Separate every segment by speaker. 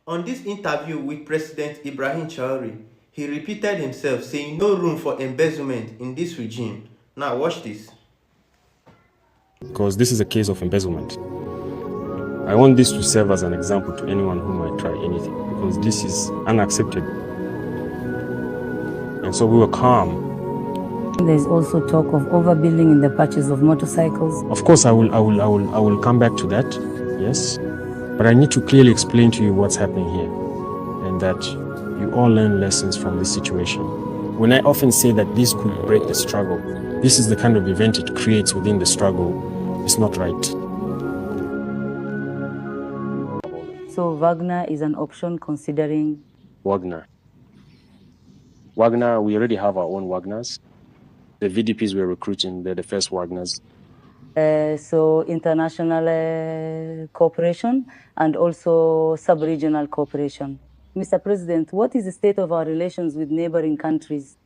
Speaker 1: On this interview with President Ibrahim Traore, he repeated himself, saying no room for embezzlement in this regime. Now watch this.
Speaker 2: Because this is a case of embezzlement. I want this to serve as an example to anyone who might try anything, because this is unacceptable. And so we were calm.
Speaker 3: There's also talk of overbilling in the purchase of motorcycles.
Speaker 2: Of course, I will come back to that, yes. But I need to clearly explain to you what's happening here, and that you all learn lessons from this situation. When I often say that this could break the struggle, this is the kind of event it creates within the struggle. It's not right.
Speaker 3: So Wagner is an option considering?
Speaker 2: Wagner, we already have our own Wagnars. The VDPs we're recruiting, they're the first Wagnars.
Speaker 3: So international cooperation and also sub-regional cooperation. Mr. President, what is the state of our relations with neighboring countries?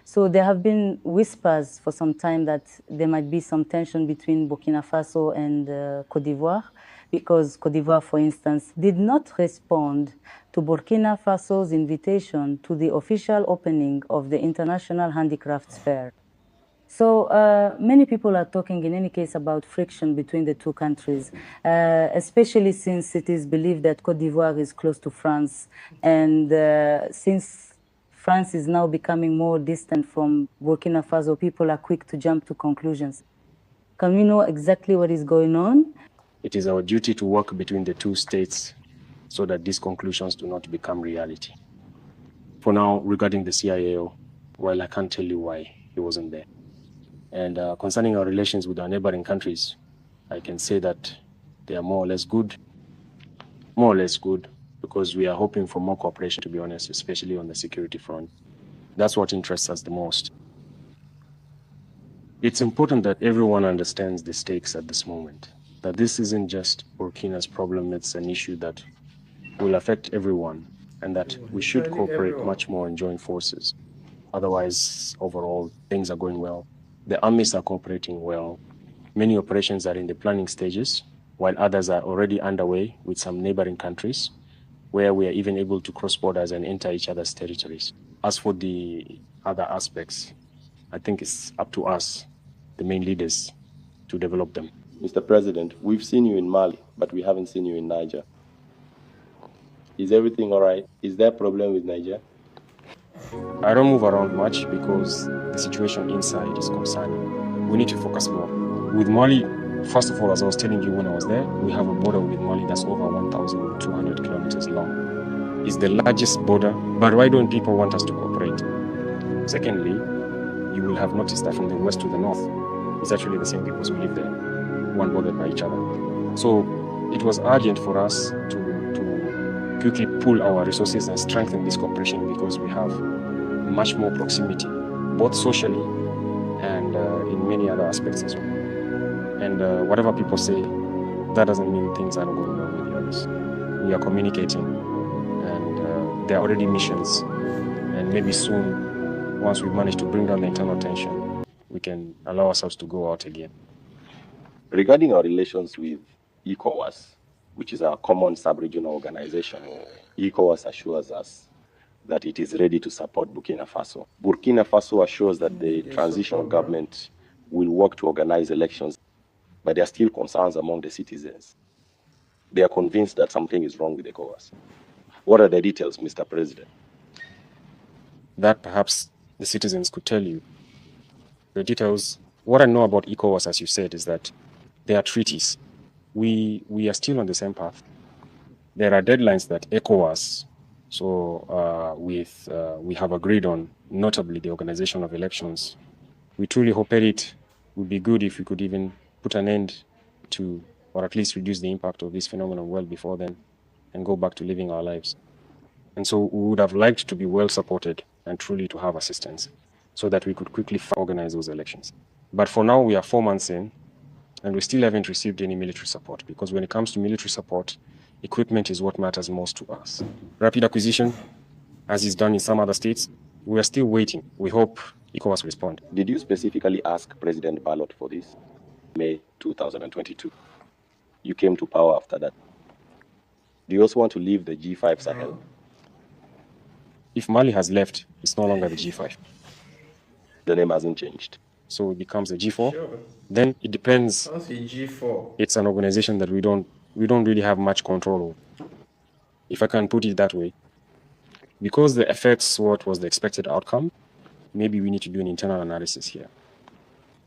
Speaker 3: So there have been whispers for some time that there might be some tension between Burkina Faso and Côte d'Ivoire, because Côte d'Ivoire, for instance, did not respond to Burkina Faso's invitation to the official opening of the International Handicrafts Fair. So many people are talking in any case about friction between the two countries, especially since it is believed that Côte d'Ivoire is close to France, and since France is now becoming more distant from Burkina Faso, people are quick to jump to conclusions. Can we know exactly what is going on?
Speaker 2: It is our duty to work between the two states so that these conclusions do not become reality. For now, regarding the CIAO, well, I can't tell you why he wasn't there. And concerning our relations with our neighboring countries, I can say that they are more or less good, because we are hoping for more cooperation, to be honest, especially on the security front. That's what interests us the most. It's important that everyone understands the stakes at this moment, that this isn't just Burkina's problem, it's an issue that will affect everyone, and that we should cooperate much more and join forces. Otherwise, overall, things are going well. The armies are cooperating well. Many operations are in the planning stages, while others are already underway with some neighboring countries, where we are even able to cross borders and enter each other's territories. As for the other aspects, I think it's up to us, the main leaders, to develop them.
Speaker 4: Mr. President, we've seen you in Mali, but we haven't seen you in Niger. Is everything all right? Is there a problem with Niger?
Speaker 2: I don't move around much because the situation inside is concerning. We need to focus more. With Mali, first of all, as I was telling you when I was there, we have a border with Mali that's over 1,200 kilometers long. It's the largest border, but why don't people want us to cooperate? Secondly, you will have noticed that from the west to the north, it's actually the same people who live there, one bordered by each other. So it was urgent for us to quickly pool our resources and strengthen this cooperation, because we have much more proximity, both socially and in many other aspects as well. And whatever people say, that doesn't mean things are not going well with the others. We are communicating, and there are already missions, and maybe soon, once we manage to bring down the internal tension, we can allow ourselves to go out again.
Speaker 4: Regarding our relations with ECOWAS, which is our common sub-regional organization, ECOWAS assures us that it is ready to support Burkina Faso. Burkina Faso assures that the transitional government will work to organize elections, but there are still concerns among the citizens. They are convinced that something is wrong with ECOWAS. What are the details, Mr. President?
Speaker 2: That perhaps the citizens could tell you. The details, what I know about ECOWAS, as you said, is that there are treaties. We are still on the same path. There are deadlines that ECOWAS, we have agreed on, notably the organization of elections. We truly hope that it would be good if we could even put an end to, or at least reduce the impact of this phenomenon well before then, and go back to living our lives. And so we would have liked to be well supported and truly to have assistance, so that we could quickly organize those elections. But for now, we are 4 months in, and we still haven't received any military support, because when it comes to military support, equipment is what matters most to us. Rapid acquisition, as is done in some other states, we are still waiting. We hope ECOWAS respond.
Speaker 4: Did you specifically ask President Ballot for this? May 2022. You came to power after that. Do you also want to leave the G5 Sahel?
Speaker 2: If Mali has left, it's no longer the G5.
Speaker 4: The name hasn't changed.
Speaker 2: So it becomes a G4. Sure. Then it depends.
Speaker 1: How's a G4?
Speaker 2: It's an organization that we don't really have much control over, if I can put it that way. Because the affects what was the expected outcome, maybe we need to do an internal analysis here.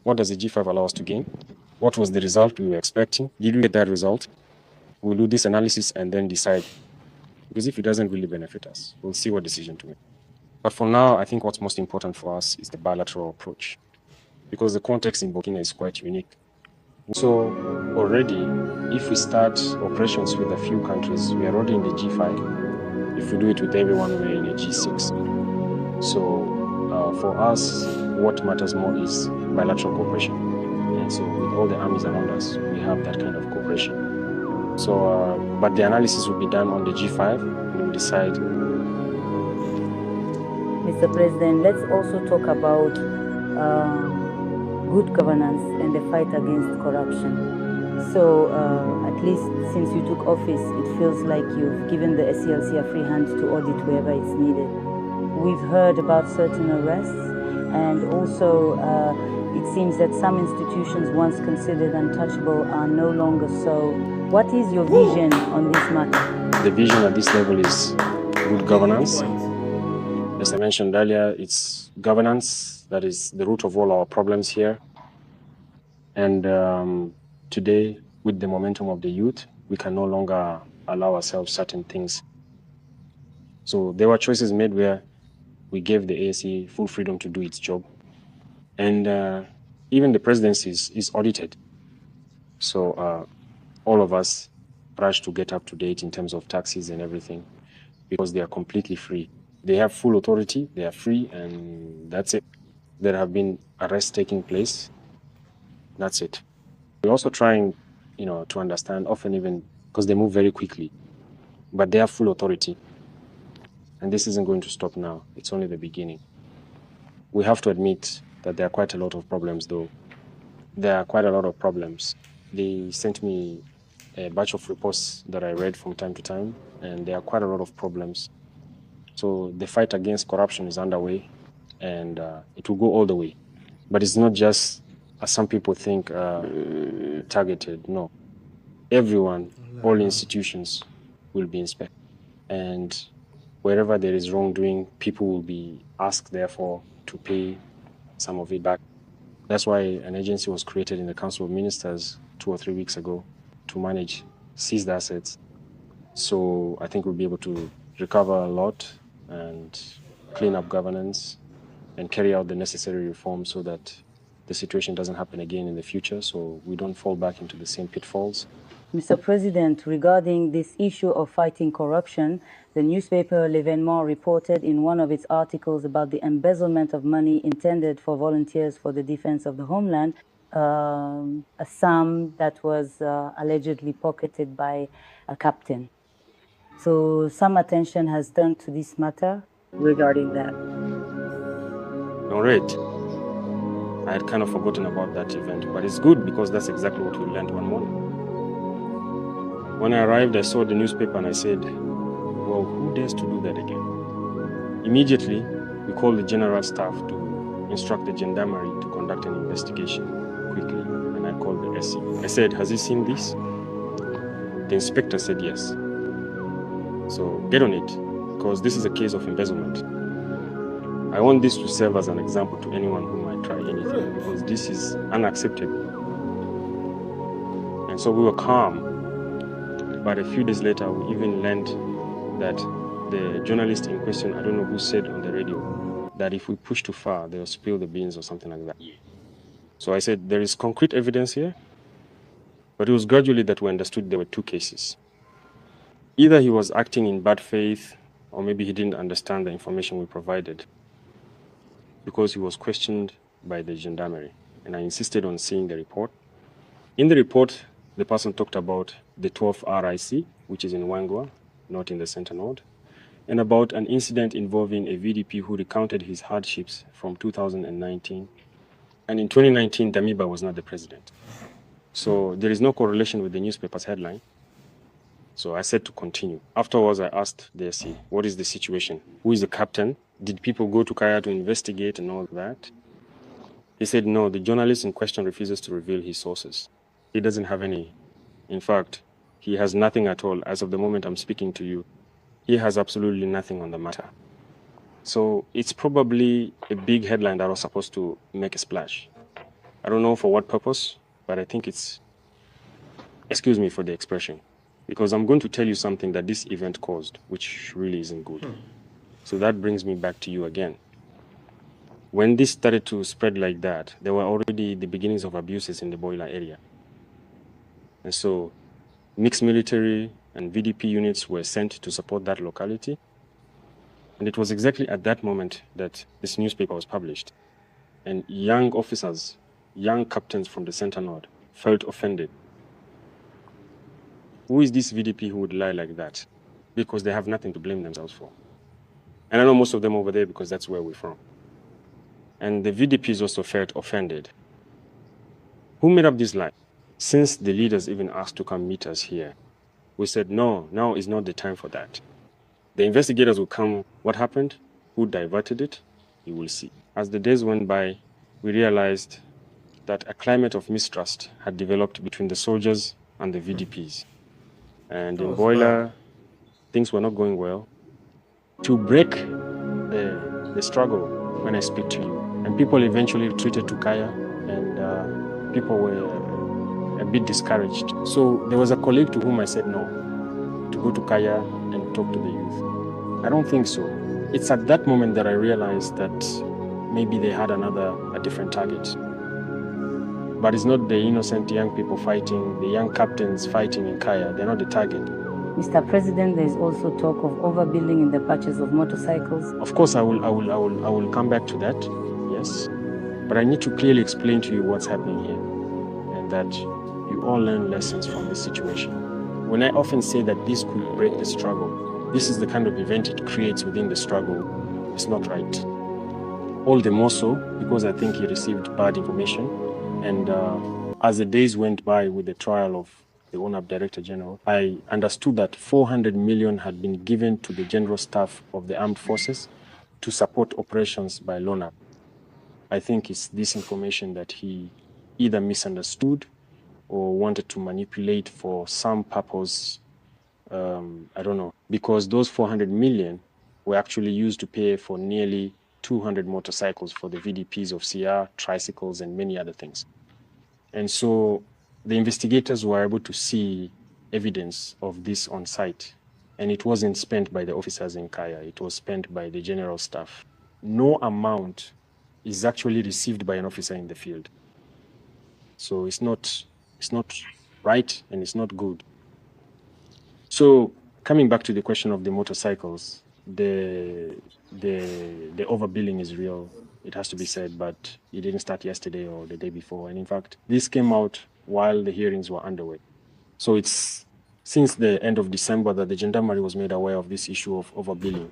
Speaker 2: What does the G5 allow us to gain? What was the result we were expecting? Did we get that result? We'll do this analysis and then decide. Because if it doesn't really benefit us, we'll see what decision to make. But for now, I think what's most important for us is the bilateral approach, because the context in Burkina is quite unique. So already, if we start operations with a few countries, we are already in the G5. If we do it with everyone, we're in a G6. So for us, what matters more is bilateral cooperation. And so with all the armies around us, we have that kind of cooperation. So, but the analysis will be done on the G5, and we'll decide.
Speaker 3: Mr. President, let's also talk about good governance and the fight against corruption. So, at least since you took office, it feels like you've given the SCLC a free hand to audit wherever it's needed. We've heard about certain arrests, and also it seems that some institutions once considered untouchable are no longer so. What is your vision on this matter?
Speaker 2: The vision at this level is good governance. As I mentioned earlier, it's governance that is the root of all our problems here. And today, with the momentum of the youth, we can no longer allow ourselves certain things. So there were choices made where we gave the ASE full freedom to do its job. And even the presidency is audited. So all of us rush to get up to date in terms of taxes and everything, because they are completely free. They have full authority, they are free, and that's it. There have been arrests taking place. That's it. We're also trying, to understand, often even because they move very quickly, but they have full authority. And this isn't going to stop now. It's only the beginning. We have to admit that there are quite a lot of problems, though. There are quite a lot of problems. They sent me a batch of reports that I read from time to time, and there are quite a lot of problems. So the fight against corruption is underway, and it will go all the way. But it's not just, as some people think, targeted. No. Everyone, all institutions will be inspected. And wherever there is wrongdoing, people will be asked, therefore, to pay some of it back. That's why an agency was created in the Council of Ministers 2 or 3 weeks ago to manage seized assets. So I think we'll be able to recover a lot and clean up governance and carry out the necessary reforms so that the situation doesn't happen again in the future, so we don't fall back into the same pitfalls.
Speaker 3: Mr. President, regarding this issue of fighting corruption, the newspaper L'Événement reported in one of its articles about the embezzlement of money intended for volunteers for the defense of the homeland, a sum that was allegedly pocketed by a captain. So some attention has turned to this matter regarding that.
Speaker 2: All right. I had kind of forgotten about that event, but it's good because that's exactly what we learned one morning. When I arrived, I saw the newspaper and I said, well, who dares to do that again? Immediately, we called the general staff to instruct the gendarmerie to conduct an investigation quickly, and I called the SC. I said, has he seen this? The inspector said yes. So get on it, because this is a case of embezzlement. I want this to serve as an example to anyone who might try anything, because this is unacceptable. And so we were calm. But a few days later, we even learned that the journalist in question, I don't know who said on the radio, that if we push too far, they'll spill the beans or something like that. So I said, there is concrete evidence here, but it was gradually that we understood there were two cases. Either he was acting in bad faith, or maybe he didn't understand the information we provided, because he was questioned by the gendarmerie. And I insisted on seeing the report. In the report, the person talked about the 12th RIC, which is in Wangwa, not in the center node, and about an incident involving a VDP who recounted his hardships from 2019. And in 2019, Damiba was not the president. So there is no correlation with the newspaper's headline. So I said to continue. Afterwards, I asked the SC, what is the situation? Who is the captain? Did people go to Kaya to investigate and all that? He said, no, the journalist in question refuses to reveal his sources. He doesn't have any. In fact, he has nothing at all. As of the moment I'm speaking to you, he has absolutely nothing on the matter. So it's probably a big headline that was supposed to make a splash. I don't know for what purpose, but I think it's, excuse me for the expression, because I'm going to tell you something that this event caused, which really isn't good. So that brings me back to you again. When this started to spread like that, there were already the beginnings of abuses in the boiler area. And so mixed military and VDP units were sent to support that locality. And it was exactly at that moment that this newspaper was published. And young officers, young captains from the Center Nord felt offended. Who is this VDP who would lie like that? Because they have nothing to blame themselves for. And I know most of them over there because that's where we're from. And the VDPs also felt offended. Who made up this lie? Since the leaders even asked to come meet us here, we said, no, now is not the time for that. The investigators will come. What happened? Who diverted it? You will see. As the days went by, we realized that a climate of mistrust had developed between the soldiers and the VDPs. And in Boiler, things were not going well. To break the struggle when I speak to you, and people eventually retreated to Kaya, and people were a bit discouraged. So there was a colleague to whom I said no, to go to Kaya and talk to the youth. I don't think so. It's at that moment that I realized that maybe they had a different target. But it's not the innocent young people fighting, the young captains fighting in Kaya. They're not the target.
Speaker 3: Mr. President, there is also talk of overbuilding in the purchase of motorcycles.
Speaker 2: Of course, I will come back to that, yes. But I need to clearly explain to you what's happening here, and that you all learn lessons from this situation. When I often say that this could break the struggle, this is the kind of event it creates within the struggle. It's not right. All the more so because I think he received bad information. And as the days went by with the trial of the UNAP Director General, I understood that 400 million had been given to the general staff of the armed forces to support operations by LONAP. I think it's this information that he either misunderstood or wanted to manipulate for some purpose. I don't know, because those 400 million were actually used to pay for nearly 200 motorcycles for the VDPs of CR, tricycles, and many other things. And so the investigators were able to see evidence of this on site. And it wasn't spent by the officers in Kaya, it was spent by the general staff. No amount is actually received by an officer in the field. So it's not right and it's not good. So coming back to the question of the motorcycles, the overbilling is real. It has to be said, but it didn't start yesterday or the day before. And in fact, this came out while the hearings were underway. So it's since the end of December that the gendarmerie was made aware of this issue of overbilling.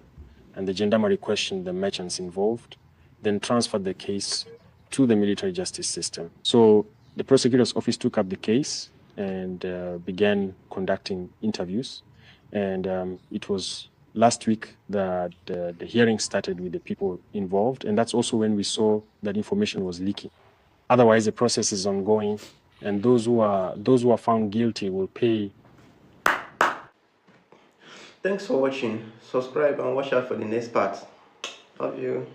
Speaker 2: And the gendarmerie questioned the merchants involved, then transferred the case to the military justice system. So the prosecutor's office took up the case and began conducting interviews. And it was last week that the hearing started with the people involved. And that's also when we saw that information was leaking. Otherwise, the process is ongoing. And those who are found guilty will pay.
Speaker 1: Thanks for watching. Subscribe and watch out for the next part. Love you.